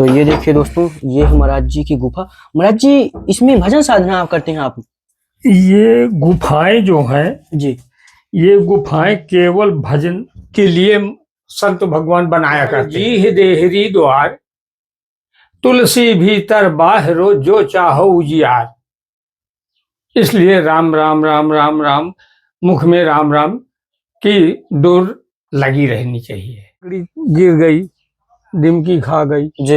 तो ये देखिए दोस्तों, ये है महाराज जी की गुफा। महाराज जी, इसमें भजन साधना आप करते हैं आप? ये गुफाएं जो हैं, जी ये गुफाएं केवल भजन के लिए संत भगवान बनाया करते हैं। जी देहरी द्वार तुलसी भीतर बाहरो जो चाहो उजियार। इसलिए राम राम राम राम राम, मुख में राम राम की डोर लगी रहनी चाहिए। गिर गई, डिमकी खा गई, जी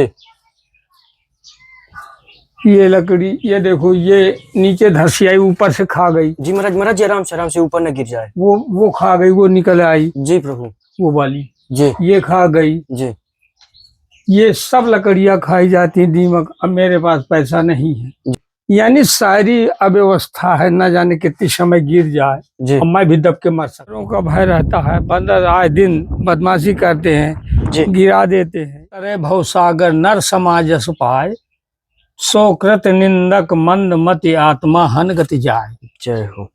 ये लकड़ी, ये देखो, ये नीचे धसी आई, ऊपर से खा गई। जी महाराज, महाराज जी आराम से ऊपर न गिर जाए। वो खा गई, वो निकल आई। जी प्रभु। वो वाली जी ये खा गई। जी ये सब लकड़ियां खाई जाती हैं, दीमक। अब मेरे पास पैसा नहीं है, यानी सारी अव्यवस्था है, न जाने कितनी समय गिर जाए जी और मैं भी दब के मर सकता का भय रहता है। बंदर आए दिन बदमाशी करते हैं, जी गिरा देते हैं। अरे भवसागर नर समाज पाए, सोकृत निंदक मंद मति आत्मा हन गति जाए। जय हो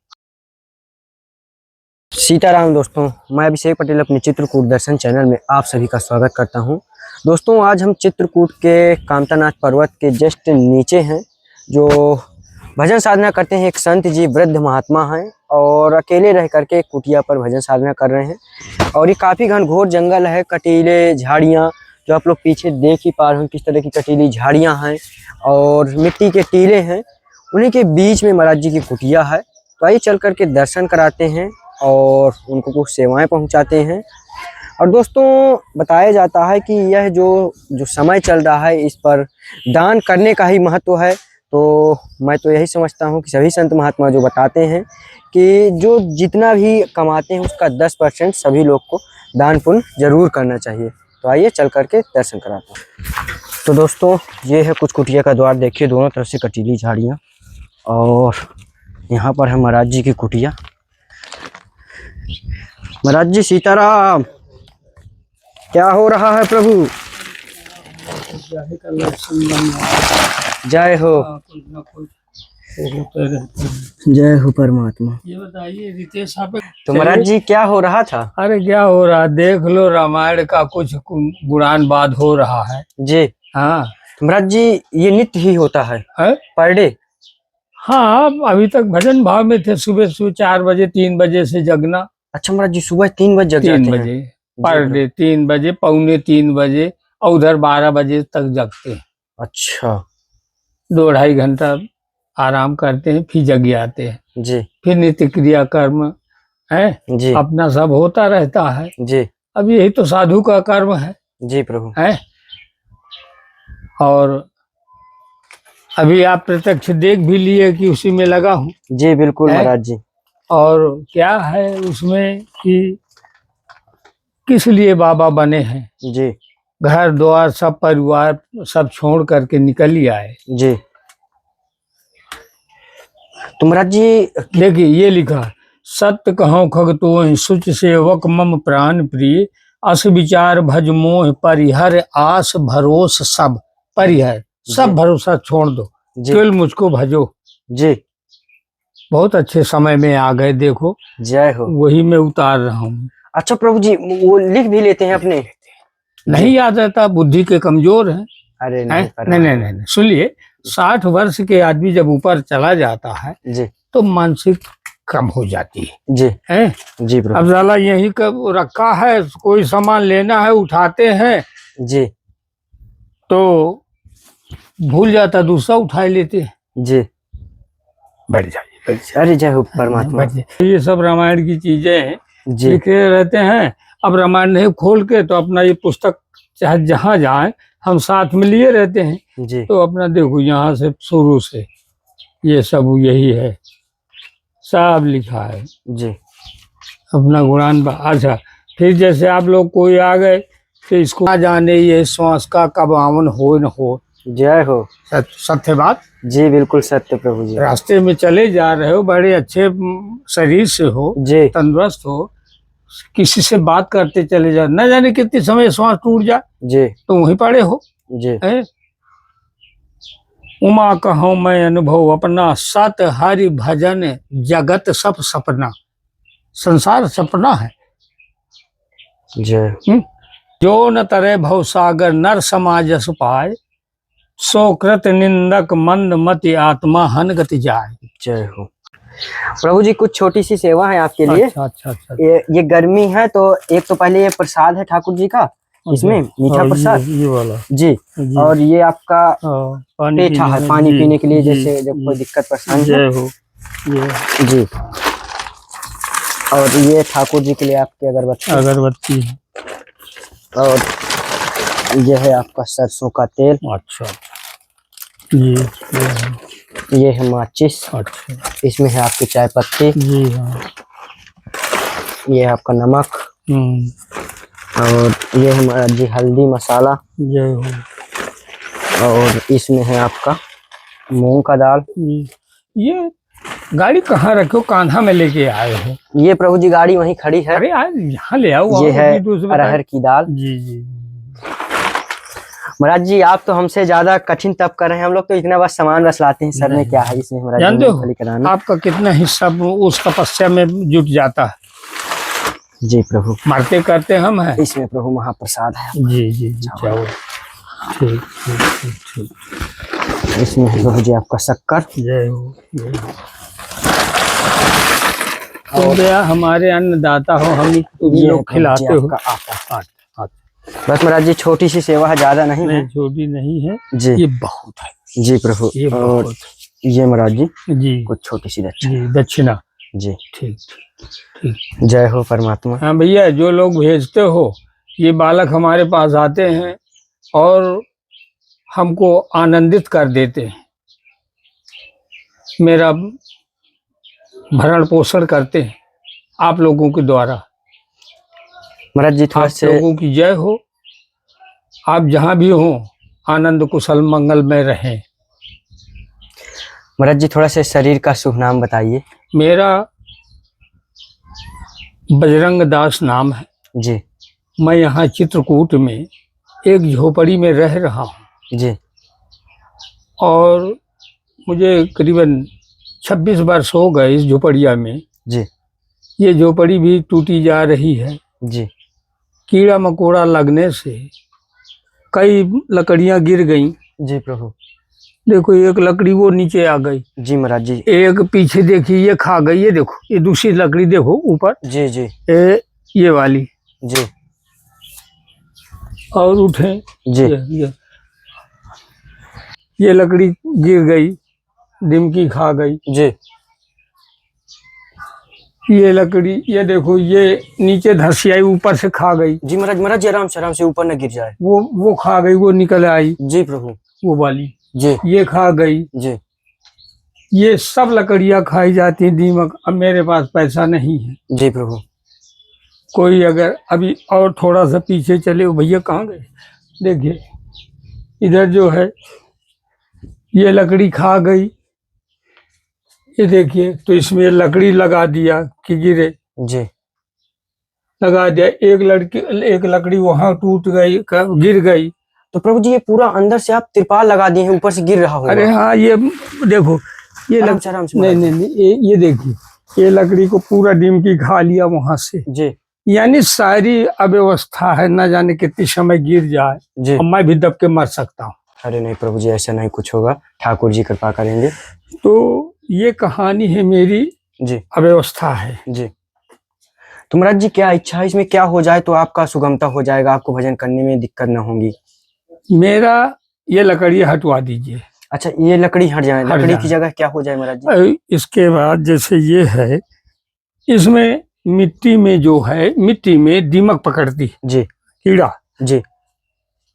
सीताराम। दोस्तों, मैं अभिषेक पटेल अपने चित्रकूट दर्शन चैनल में आप सभी का स्वागत करता हूं। दोस्तों, आज हम चित्रकूट के कामतानाथ पर्वत के जस्ट नीचे हैं, जो भजन साधना करते हैं। एक संत जी वृद्ध महात्मा हैं और अकेले रह करके कुटिया पर भजन साधना कर रहे हैं। और ये काफ़ी घनघोर जंगल है, कटीले झाड़ियाँ जो आप लोग पीछे देख ही पा रहे हैं किस तरह की कटीली झाड़ियाँ हैं और मिट्टी के टीले हैं। उन्हीं के बीच में महाराज जी की कुटिया है। तो आइए चल करके दर्शन कराते हैं और उनको कुछ सेवाएं पहुंचाते हैं। और दोस्तों, बताया जाता है कि यह जो समय चल रहा है, इस पर दान करने का ही महत्व है। तो मैं तो यही समझता हूं कि सभी संत महात्मा जो बताते हैं कि जो जितना भी कमाते हैं उसका 10% सभी लोग को दान पुण्य जरूर करना चाहिए। तो आइए चल करके दर्शन कराते हैं। तो दोस्तों, ये है कुछ कुटिया का द्वार। देखिए, दोनों तरफ से कटीली झाड़ियाँ और यहाँ पर है महाराज जी की कुटिया। महाराज जी सीताराम, क्या हो रहा है प्रभु? जय हो, जय हो परमात्मा। ये बताइए रितेश आप, तो महाराज जी क्या हो रहा था? अरे क्या हो रहा, देख लो, रामायण का कुछ गुणान बाद हो रहा है जी। हाँ तो महाराज जी, ये नित्य ही होता है पर डे? हाँ, अभी तक भजन भाव में थे। सुबह 4 बजे 3 बजे से जगना। अच्छा महाराज जी, सुबह 3 बजे जग जाते 3 बजे पर डे, 3 बजे, पौने 3 बजे, और उधर 12 बजे तक जगते हैं। अच्छा। 2-2.5 घंटा आराम करते हैं, फिर जग आते हैं जी। फिर नित्य क्रिया कर्म है जी अपना सब होता रहता है जी। अब यही तो साधु का कर्म है जी प्रभु। है। और अभी आप प्रत्यक्ष देख भी लिए कि उसी में लगा हूँ। जी बिल्कुल महाराज जी। और क्या है उसमें कि किस लिए बाबा बने हैं। जी। घर द्वार सब परिवार सब छोड़ करके निकल ही आए। जी। तो महाराज जी देखिए, ये लिखा, सत्य कहो खगतो सुच सेवक मम प्राण प्रिय, अस विचार भज मोह परिहर आस भरोस सब परिहर। सब भरोसा छोड़ दो, केवल मुझको भजो। जी। बहुत अच्छे समय में आ गए, देखो। जय हो। वही मैं उतार रहा हूँ। अच्छा प्रभु जी, वो लिख भी लेते हैं अपने? नहीं याद रहता, बुद्धि के कमजोर है। अरे नहीं, सुनिए, 60 वर्ष के आदमी जब ऊपर चला जाता है जी, तो मानसिक कम हो जाती है। जी है जी प्रभु। अब साला यही कब रखा है, कोई सामान लेना है उठाते हैं जी, तो भूल जाता, दूसरा उठा लेते हैं। जी। बैठ जाइए। अरे जय हो परमात्मा। ये सब रामायण की चीजें हैं, लिखे रहते हैं। अब रामायण नहीं खोल के तो अपना ये पुस्तक चाहे जहाँ जाए हम साथ में लिए रहते हैं जी। तो अपना देखो, यहाँ से शुरू से ये सब यही है, सब लिखा है जी। अपना गुणान। अच्छा, फिर जैसे आप लोग कोई आ गए तो इसको ना जाने ये श्वास का कब आवन हो न हो। जय हो। सत्य बात जी, बिल्कुल सत्य प्रभु जी। रास्ते में चले जा रहे हो, बड़े अच्छे शरीर से हो जी, तंदुरुस्त हो, किसी से बात करते चले जाओ, न जाने कितने समय श्वास टूट जाए जी, तो वहीं पड़े हो जी। उमा कहो मैं अनुभव अपना, सत हरि भजन जगत सब सपना। संसार सपना है जय। जो न तरे भवसागर नर समाज जस पाए, सो कृत निंदक मंद मति आत्मा हन गति जाए। जय हो। प्रभु जी कुछ छोटी सी सेवा है आपके लिए। अच्छा अच्छा अच्छा। ये गर्मी है तो एक तो पहले ये प्रसाद है ठाकुर जी का, इसमें मीठा प्रसाद ये वाला जी, और ये आपका पानी पेठा है पानी पीने के लिए, जैसे जब कोई दिक्कत परेशानी जय है। हो ये जी, और ये ठाकुर जी के लिए आपकी अगरबत्ती, और ये है आपका सरसों का तेल। अच्छा ये है माचिस। अच्छा, इसमें है आपकी चाय पत्ती जी हाँ। ये है आपका नमक, और ये है महाराज जी हल्दी मसाला। जय हो। और इसमें है आपका मूंग का दाल। ये गाड़ी कहाँ रखो, कान्हा में लेके आए हो? ये प्रभु जी गाड़ी वहीं खड़ी है। अरे आज यहाँ ले आओ। ये है अरहर की दाल। जी जी। महाराज जी आप तो हमसे ज्यादा कठिन तप कर रहे हैं, हम लोग तो इतना बस सामान बस लाते हैं। सर में क्या है इसमें महाराज जी? जानते हो मूंगफली का दाना। आपका कितना हिस्सा उस तपस्या में जुट जाता है। जी प्रभु। मरते करते हम हैं। इसमें प्रभु महाप्रसाद है। जी जी जी। जाओ। ठीक ठीक ठीक ठीक। इसमें है प्रभु जी आपका शक्कर। जय हो जय हो। तुम दया हमारे अन्नदाता हो, हम तुम्हें लोग खिलाते हो। आटा। बस महाराज जी छोटी सी सेवा है, ज्यादा नहीं है। छोटी नहीं है जी, ये बहुत है। जी प्रभु। ये और बहुत। ये महाराज जी जी कुछ छोटी सी दक्षिणा। जी दक्षिणा। जी ठीक ठीक। जय हो परमात्मा। हाँ भैया, जो लोग भेजते हो, ये बालक हमारे पास आते हैं और हमको आनंदित कर देते हैं, मेरा भरण पोषण करते हैं आप लोगों के द्वारा। महाराज जी थोड़ा आप से लोगों की जय हो। आप जहाँ भी हो आनंद कुशल मंगल में रहें। महाराज जी थोड़ा से शरीर का शुभ नाम बताइए। मेरा बजरंग दास नाम है जी। मैं यहाँ चित्रकूट में एक झोपड़ी में रह रहा हूँ जी। और मुझे करीबन 26 वर्ष हो गए इस झोपड़िया में। जी। ये झोपड़ी भी टूटी जा रही है। जी। कीड़ा मकोड़ा लगने से कई लकड़ियां गिर गईं। जी प्रभु। देखो एक लकड़ी वो नीचे आ गई। जी महाराज जी। एक पीछे देखिए ये खा गई। ये देखो ये दूसरी लकड़ी देखो ऊपर। जी जी। ये वाली। जी। और उठे। जी। ये लकड़ी गिर गई, डिमकी खा गई। जी। ये लकड़ी ये देखो ये नीचे धसियाई ऊपर से खा गई। जी महाराज जी आराम से ऊपर न गिर जाए। वो खा गई, वो निकल आई। जी प्रभु। वो वाली। जी। ये खा गई। जी। ये सब लकड़ियां खाई जाती हैं दीमक। अब मेरे पास पैसा नहीं है। जी प्रभु। कोई अगर अभी और थोड़ा सा पीछे चले, भैया कहाँ गए? देखिए इधर जो है ये लकड़ी खा गई। ये देखिए तो इसमें लकड़ी लगा दिया कि गिरे। जी। लगा दिया। एक लकड़ी वहां टूट गई, गिर गई। तो प्रभु जी ये पूरा अंदर से आप तिरपाल लगा दिए हैं, ऊपर से गिर रहा होगा। अरे हाँ ये देखो ये आराम से नहीं ये देखिए ये लकड़ी को पूरा डिमकी खा लिया वहां से। जी। यानी सारी अव्यवस्था है, न जाने कितनी समय गिर जाए जी। और मैं भी दब के मर सकता हूँ। अरे नहीं प्रभु जी ऐसा नहीं कुछ होगा, ठाकुर जी कृपा करेंगे। तो ये कहानी है मेरी। जी। अव्यवस्था है। जी। तो महाराज जी क्या इच्छा है, इसमें क्या हो जाए तो आपका सुगमता हो जाएगा, आपको भजन करने में दिक्कत न होगी? मेरा ये लकड़ी हटवा दीजिए। अच्छा ये लकड़ी हट जाए, लकड़ी की जगह क्या हो जाए महाराज जी? इसके बाद जैसे ये है, इसमें मिट्टी में जो है, मिट्टी में दीमक पकड़ती जी, कीड़ा जी।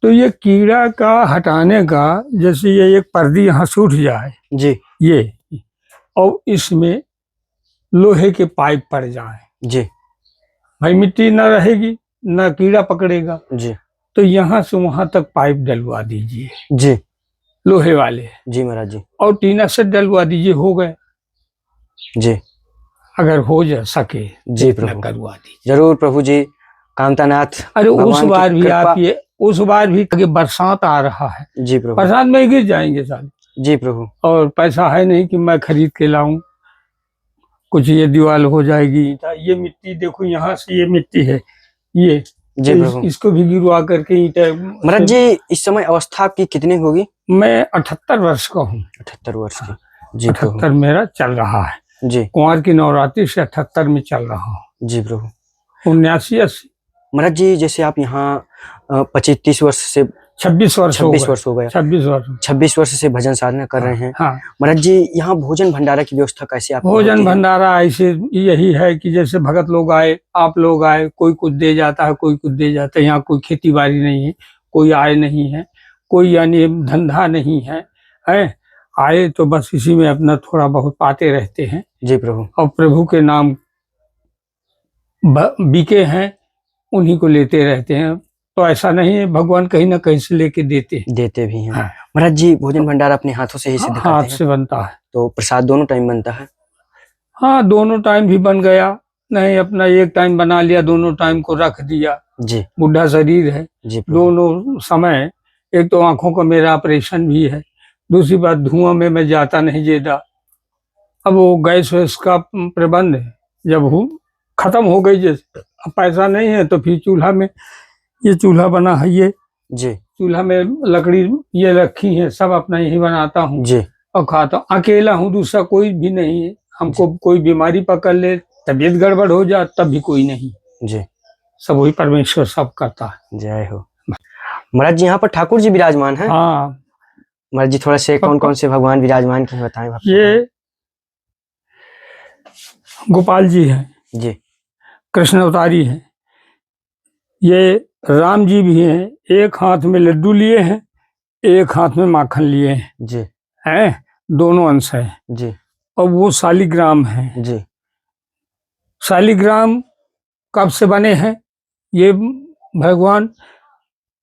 तो ये कीड़ा का हटाने का, जैसे ये एक पर्दी यहाँ से उठ जाए जी, ये, और इसमें लोहे के पाइप पड़ जाए जी, भाई मिट्टी न रहेगी, न कीड़ा पकड़ेगा। जी। तो यहाँ से वहां तक पाइप डलवा दीजिए जी, लोहे वाले। जी महाराज जी। और टीना से डलवा दीजिए। हो गए। जी। अगर हो जा सके जी प्रभु करवा दीजिए जरूर प्रभु जी। कामतानाथ। अरे उस बार भी आप ये, उस बार भी बरसात आ रहा है। जी प्रभु। बरसात में गिर जाएंगे सारे। जी प्रभु। और पैसा है नहीं कि मैं खरीद के लाऊं। कुछ ये दीवार हो जाएगी। ये मिट्टी देखो यहाँ से ये मिट्टी है, ये जी तो प्रभु। इसको भी गिरवा करके ईंटें महाराज जी इस समय अवस्था आपकी कितनी होगी? मैं 78 वर्ष का हूँ। 78 वर्ष की। जी प्रभु। 78 मेरा चल रहा है। जी कुंवर की नवरात्रि से 78 में चल रहा हूँ। जी प्रभु। 79-80 महाराज जी जैसे आप यहाँ 25-30 वर्ष से 26 वर्ष हो 26 गए। वर्ष हो गया, 26 वर्ष। 26 वर्ष से भजन साधना कर रहे हैं। हाँ, महाराज जी यहाँ भोजन भंडारा की व्यवस्था कैसे आपकी भोजन होती है? भंडारा ऐसे यही है कि जैसे भगत लोग आए, आप लोग आए, कोई कुछ दे जाता है, कोई कुछ दे जाता है। यहाँ कोई खेती बाड़ी नहीं है, कोई आय नहीं है, कोई यानी धंधा नहीं है, आए तो बस इसी में अपना थोड़ा बहुत पाते रहते हैं। जी प्रभु। और प्रभु के नाम बिके हैं, उन्हीं को लेते रहते हैं। तो ऐसा नहीं है, भगवान कहीं ना कहीं से लेके देते भी हैं। हाँ। महाराज जी भोजन भंडारा अपने हाथों से ही सिद्ध हाथ करते हैं? से बनता है। तो प्रसाद दोनों टाइम बनता है? हाँ, दोनों टाइम भी बन गया, नहीं अपना एक टाइम बना लिया, दोनों टाइम को रख दिया। जी बुढ़ा शरीर है, जी प्रभु। दोनों समय, एक तो आंखों का मेरा ऑपरेशन भी है, दूसरी बात धुआं में मैं जाता नहीं ज्यादा। अब वो गैस वैस का प्रबंध है, जब खत्म हो गई, जैसे अब पैसा नहीं है तो फिर चूल्हा में, ये चूल्हा बना है, ये जी चूल्हा में लकड़ी ये रखी है, सब अपना यही बनाता हूँ जी और खाता हूँ। अकेला हूँ, दूसरा कोई भी नहीं है। हमको कोई बीमारी पकड़ ले, तबीयत गड़बड़ हो जाए, तब भी कोई नहीं। जी सब वही परमेश्वर सब करता है। जय हो। महाराज जी यहाँ पर ठाकुर जी विराजमान हैं? हाँ, महाराज जी थोड़ा से कौन कौन से भगवान विराजमान की बताएं भक्त? ये गोपाल जी हैं, जी कृष्ण अवतारी हैं, ये राम जी भी हैं, एक हाथ में लड्डू लिए हैं, एक हाथ में माखन लिए हैं, जी दोनों अंश हैं। जी और वो शालिग्राम हैं। जी शालिग्राम कब से बने हैं? ये भगवान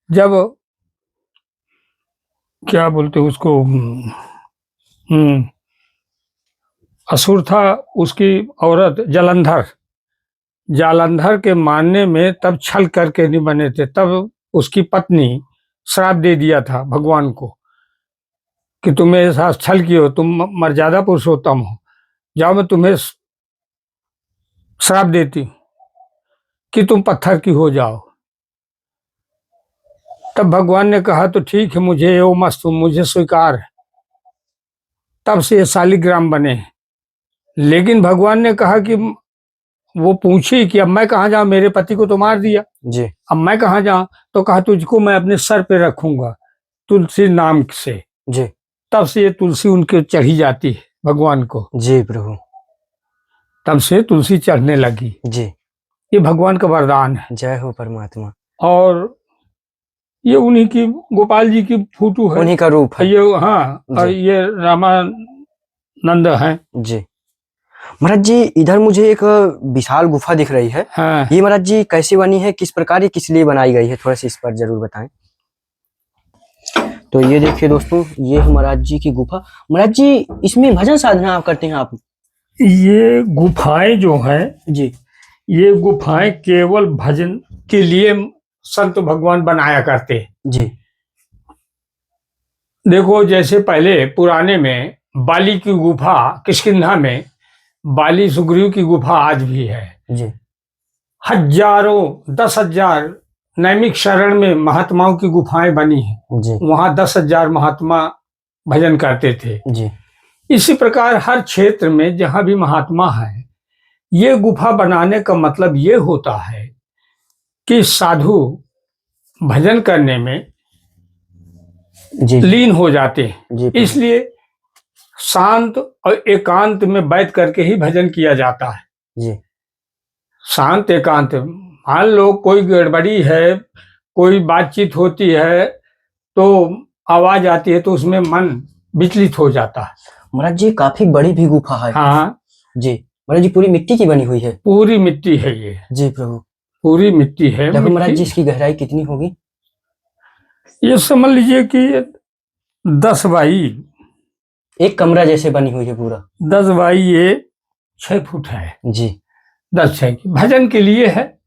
जब क्या बोलते उसको, असुर था, उसकी औरत जालंधर के मारने में तब छल करके नहीं बने थे। तब उसकी पत्नी श्राप दे दिया था भगवान को कि तुम मेरे साथ छल किए हो, तुम मर्यादा पुरुषोत्तम हो, जाओ मैं तुम्हें श्राप देती हूँ कि तुम पत्थर की हो जाओ। तब भगवान ने कहा तो ठीक है, मुझे वो मस्त, मुझे स्वीकार है। तब से ये शालिग्राम बने। लेकिन भगवान ने कहा कि वो पूछी कि अब मैं कहाँ जाऊं, मेरे पति को तो मार दिया, जी अब मैं कहाँ जाऊं? तो कहा तुझको मैं अपने सर पे रखूंगा तुलसी नाम से। जी तब से ये तुलसी उनके चढ़ी जाती है भगवान को। जी प्रभु। तब से तुलसी चढ़ने लगी। जी ये भगवान का वरदान है। जय हो परमात्मा। और ये उन्हीं की, गोपाल जी की फोटो है, उन्हीं का रूप है ये। हाँ, और ये रामानंद है। जी। महाराज जी इधर मुझे एक विशाल गुफा दिख रही है। हाँ, ये महाराज जी कैसी बनी है, किस प्रकार, ये किस लिए बनाई गई है, थोड़ा सा इस पर जरूर बताएं। तो ये देखिए दोस्तों, ये है महाराज जी की गुफा। महाराज जी इसमें भजन साधना आप करते हैं आप? ये गुफाएं जो है जी, ये गुफाएं केवल भजन के लिए संत भगवान बनाया करते। जी देखो, जैसे पहले पुराने में बाली की गुफा, किष्किंधा में बाली सुग्रीव की गुफा आज भी है। जी हजारों 10,000 नैमिक शरण में महात्माओं की गुफाएं बनी हैं। जी वहां 10,000 महात्मा भजन करते थे। जी इसी प्रकार हर क्षेत्र में जहां भी महात्मा है, ये गुफा बनाने का मतलब ये होता है कि साधु भजन करने में जी लीन हो जाते हैं। जी इसलिए शांत और एकांत में बैठ करके ही भजन किया जाता है। जी शांत एकांत। मान लो कोई गड़बड़ी है, कोई बातचीत होती है, तो आवाज आती है, तो उसमें मन विचलित हो जाता है। महाराज जी काफी बड़ी भी गुफा है। हाँ जी महाराज जी पूरी मिट्टी की बनी हुई है? पूरी मिट्टी है ये। जी प्रभु। पूरी मिट्टी है। देखो महाराज जी इसकी गहराई कितनी होगी? ये समझ लीजिए कि 10 बाई, एक कमरा जैसे बनी हुई है पूरा। 10 बाई ये 6 फुट है। जी 10-6 की भजन के लिए है।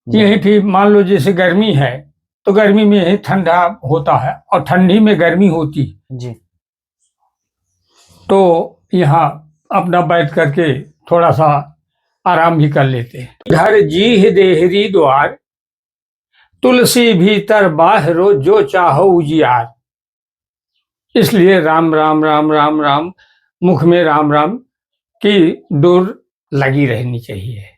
यही फिर मान लो जैसे गर्मी है तो गर्मी में यही ठंडा होता है और ठंडी में गर्मी होती, जी तो यहाँ अपना बैठ करके थोड़ा सा आराम भी कर लेते हैं। घर जी देहरी द्वार तुलसी भीतर बाहरो जो चाहो उजियार। इसलिए राम राम राम राम राम, मुख में राम राम की डोर लगी रहनी चाहिए।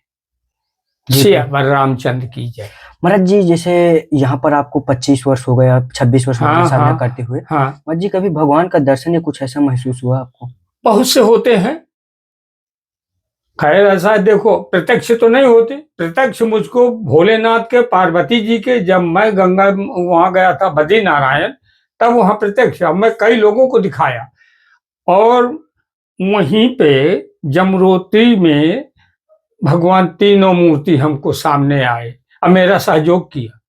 सियावर रामचंद्र की जय। महाराज जी जैसे यहाँ पर आपको 25 वर्ष हो गए, आप 26 वर्ष हो गए साधना करते हुए। हाँ। महाराज जी कभी भगवान का दर्शन या कुछ ऐसा महसूस हुआ आपको? बहुत से होते हैं, खैर ऐसा देखो प्रत्यक्ष तो नहीं होते। प्रत्यक्ष मुझको भोलेनाथ के, पार्वती जी के, जब मैं गंगा वहां गया था बद्रीनारायण, तब वहां प्रत्यक्ष मैं कई लोगों को दिखाया। और वहीं पे जमरोत्री में भगवान तीनों मूर्ति हमको सामने आए और मेरा सहयोग किया।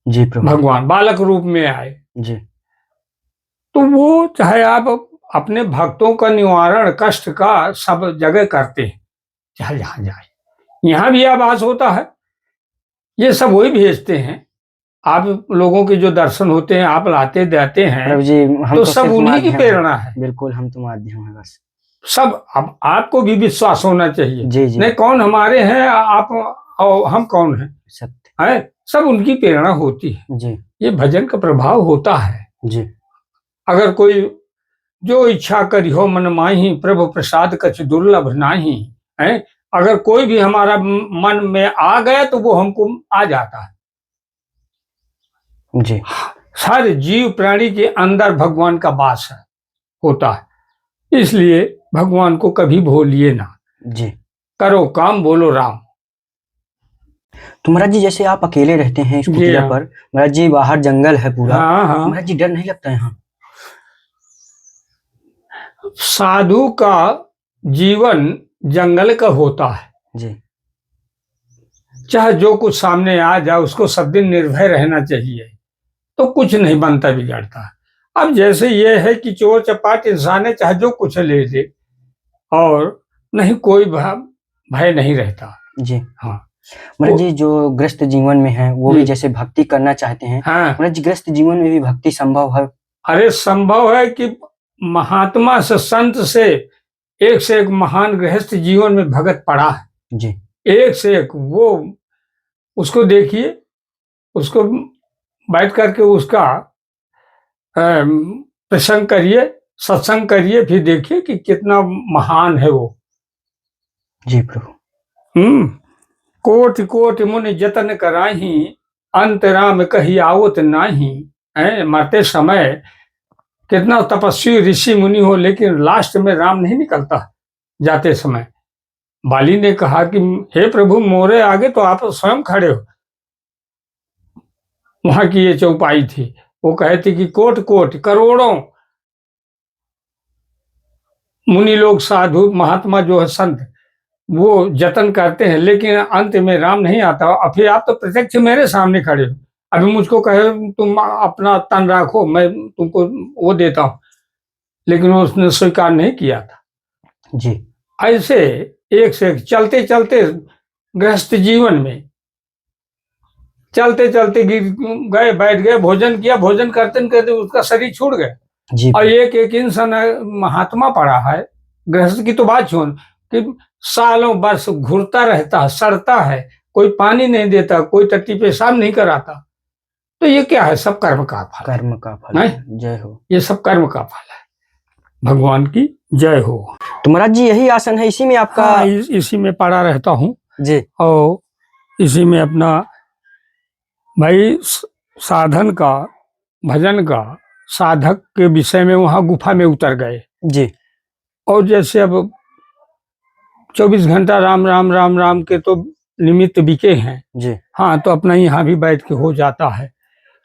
जी प्रभु। भगवान बालक रूप में आए जी। तो वो चाहे आप अपने भक्तों का निवारण कष्ट का सब जगह करते हैं, चाहे जहां जाए। यहाँ भी आभास होता है, ये सब वही भेजते हैं। आप लोगों के जो दर्शन होते हैं आप लाते देते हैं प्रभु जी, हम तो सब उन्हीं की प्रेरणा है। बिल्कुल, हम तो माध्यम है बस। सब अब आपको भी विश्वास होना चाहिए। जी जी। नहीं कौन हमारे हैं आप और हम कौन हैं? सत्य है, सब उनकी प्रेरणा होती है जी। ये भजन का प्रभाव होता है जी। अगर कोई जो इच्छा करी हो मन माही, प्रभु प्रसाद कछ दुर्लभ नाही है। अगर कोई भी हमारा मन में आ गया तो वो हमको आ जाता है। जी। सारे जीव प्राणी के अंदर भगवान का वास है, होता है। इसलिए भगवान को कभी भूलिए ना। जी। करो काम बोलो राम। तो महाराज जी जैसे आप अकेले रहते हैं इस कुटिया पर, महाराज जी बाहर जंगल है पूरा। हाँ। महाराज जी डर नहीं लगता यहाँ? साधु का जीवन जंगल का होता है जी। चाहे जो कुछ सामने आ जाए उसको सब दिन निर्भय रहना चाहिए, तो कुछ नहीं बनता बिगड़ता। अब जैसे ये है कि चोर चपाट इंसान है, चाहे जो कुछ ले ले और नहीं कोई भय नहीं रहता। जी हाँ। महाराज जी जो ग्रस्त जीवन में है वो भी जैसे भक्ति करना चाहते हैं। हाँ। महाराज जी ग्रस्त जीवन में भी भक्ति संभव है? अरे संभव है कि महात्मा से संत से एक महान गृहस्थ जीवन में भगत पड़ा है जी। एक से एक। वो उसको देखिए, उसको बैठ करके उसका प्रसंग करिए, सत्संग करिए, फिर देखिए कि कितना महान है वो। जी प्रभु। कोटि कोटि मुनि जतन कराही, अंत राम कही आवत नाही। मरते समय कितना तपस्वी ऋषि मुनि हो लेकिन लास्ट में राम नहीं निकलता जाते समय। बाली ने कहा कि हे प्रभु मोरे आगे तो आप स्वयं खड़े हो। वहां की ये चौपाई थी, वो कहती कि कोट कोट करोड़ों मुनि लोग, साधु महात्मा जो है संत, वो जतन करते हैं लेकिन अंत में राम नहीं आता। और फिर आप तो प्रत्यक्ष मेरे सामने खड़े हो, अभी मुझको कहे तुम अपना तन रखो मैं तुमको वो देता हूं, लेकिन उसने स्वीकार नहीं किया था। जी। ऐसे एक से एक चलते चलते गृहस्थ जीवन में चलते चलते गिर गए, बैठ गए, भोजन किया, भोजन करते करते उसका शरीर छूट गया। और एक इंसान महात्मा पड़ा है, गृहस्थ की तो बात छोड़ कि सालों वर्ष घूरता रहता है, सड़ता है, कोई पानी नहीं देता, कोई टट्टी पेशाब नहीं कराता, तो ये क्या है? सब कर्म का फल। कर्म का फल है। जय हो। ये सब कर्म का फल है। भगवान की जय हो। तो महाराज जी यही आसन है, इसी में आपका? हाँ, इसी में पड़ा रहता हूँ जी। और इसी में अपना भाई साधन का, भजन का, साधक के विषय में वहां गुफा में उतर गए जी। और जैसे अब 24 घंटा राम राम राम राम के तो निमित्त बिके हैं जी। हाँ, तो अपना यहाँ भी बैठ के हो जाता है।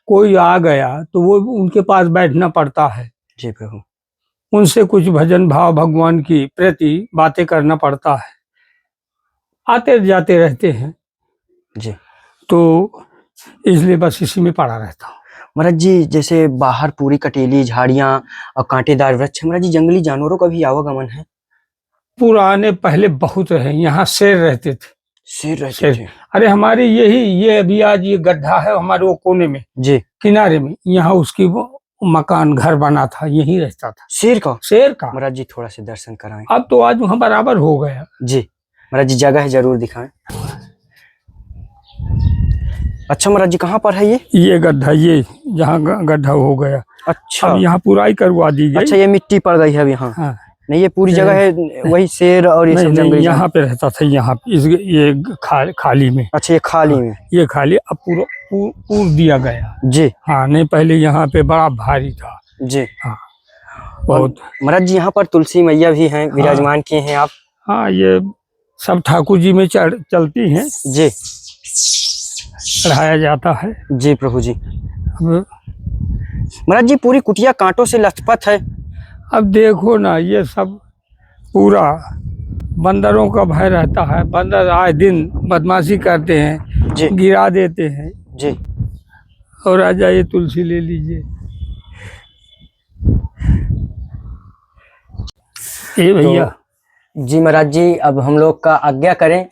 कोई आ गया तो वो उनके पास बैठना पड़ता है जी प्रभु। उनसे कुछ भजन भाव भगवान की प्रति बातें करना पड़ता है। आते जाते रहते हैं जी। तो इसलिए बस इसी में पड़ा रहता हूँ। महाराज जी जैसे बाहर पूरी कटेली झाड़ियां और कांटेदार वृक्ष, महाराज जी जंगली जानवरों का भी आवागमन है? पुराने पहले बहुत रहे, यहाँ शेर रहते थे। शेर रहते थे? अरे हमारे ये अभी आज ये गड्ढा है हमारे वो कोने में जी, किनारे में, यहाँ उसकी वो मकान घर बना था, यही रहता था। शेर का? शेर का। महाराज जी थोड़ा से दर्शन कराएं। अब तो आज वहाँ बराबर हो गया। जी महाराज जी जगह जरूर दिखाएं। अच्छा महाराज जी, कहाँ पर है ये? ये गड्ढा, ये जहाँ गड्ढा हो गया, अच्छा अब यहाँ पुराई करवा दी गई। अच्छा, ये मिट्टी पड़ गई है अब यहाँ। हाँ, नहीं, ये पूरी जगह है वही शेर और ये नहीं सब नहीं, जंगली यहाँ पे रहता था, यहाँ पे इस ये खाली में। अच्छा, ये खाली में। ये खाली अब पूरा पूर दिया गया जी हाँ, नहीं पहले यहाँ पे बड़ा भारी था जी। हाँ, बहुत। महाराज जी, यहाँ पर तुलसी मैया भी हैं, विराजमान किए हैं आप। हाँ, ये सब ठाकुर जी में चलती हैं जी, चढ़ाया जाता है। जी प्रभु जी। अब महाराज जी, पूरी कुटिया कांटों से लथपथ है। अब देखो ना, ये सब पूरा बंदरों का भय रहता है, बंदर आए दिन बदमाशी करते हैं, जी गिरा देते हैं। जी। और आ जाइए, तुलसी ले लीजिए। ए भैया। जी महाराज जी, अब हम लोग का आज्ञा करें।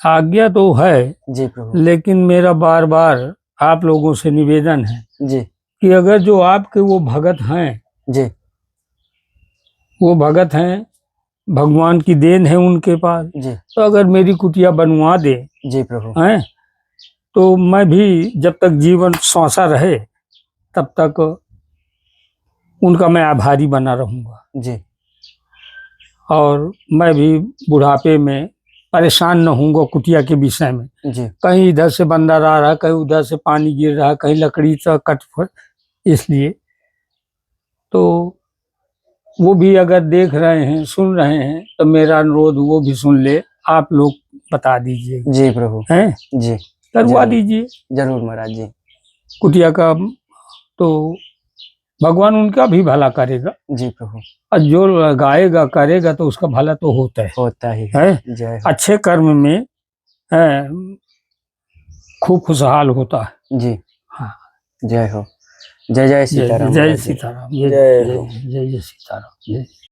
आज्ञा तो है जी प्रभु। लेकिन मेरा बार बार आप लोगों से निवेदन है जी कि अगर जो आपके वो भगत हैं, जी। वो भगत हैं, भगवान की देन है उनके पास, जी तो अगर मेरी कुटिया बनवा दे जी प्रभु। हैं, तो मैं भी जब तक जीवन श्वासा रहे तब तक उनका मैं आभारी बना रहूंगा। जी और मैं भी बुढ़ापे में परेशान न होऊंगा कुटिया के विषय में। जी कहीं इधर से बंदर आ रहा है, कहीं उधर से पानी गिर रहा है, कहीं लकड़ी से कट फट, इसलिए तो वो भी अगर देख रहे हैं, सुन रहे हैं, तो मेरा अनुरोध वो भी सुन ले, आप लोग बता दीजिए। जी प्रभु। हैं, जी करवा दीजिए जरूर महाराज जी। कुटिया का, तो भगवान उनका भी भला करेगा। जी प्रभु। और जो लगाएगा करेगा तो उसका भला तो होता ही है। जय हो। अच्छे कर्म में है, खूब खुशहाल होता है। जी हाँ, जय हो। जय जय सीताराम। जय सीताराम। जय हो। जय जय सीताराम। जय।